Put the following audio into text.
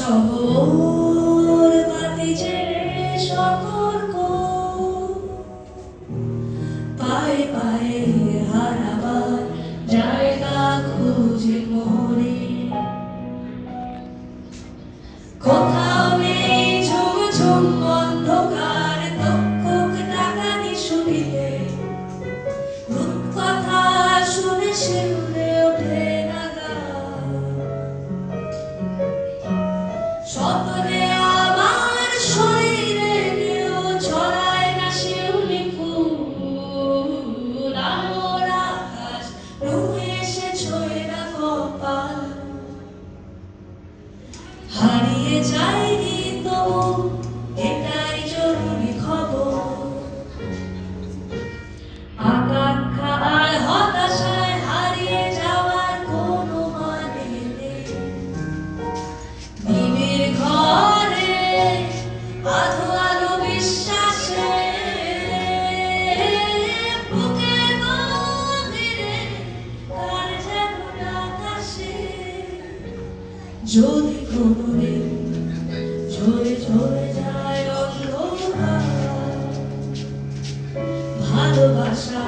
শহর বাতি ছেড়ে সতর্ক পায়ে পায়ে হারাবার জায়গা খুঁজে মোরে কোথাও নেই ঝুম ঝুম অন্ধকার তক্ষক ডাকানি শুনিলে রূপকথা শুনে শিউরে ওঠে নাগা সতনে আমার শরীরে কেউ ছড়ায় না শিউলি ফুল আলোর আকাশ নুয়ে এসে ছোঁয় না কপাল হারিয়ে যায়নি তবু এটাই জরুরি খবর আকাঙ্ক্ষা আর হতাশায় হারিয়ে যাওয়ার কোনো মানে নেই নিবিড় ঘরে আধো আলো বিশ্বাসে বুকের গভীরে কার যেন ডাক আসে যদি কোনোদিন ঝরে ঝরে যায় অন্ধকার ভালোবাসা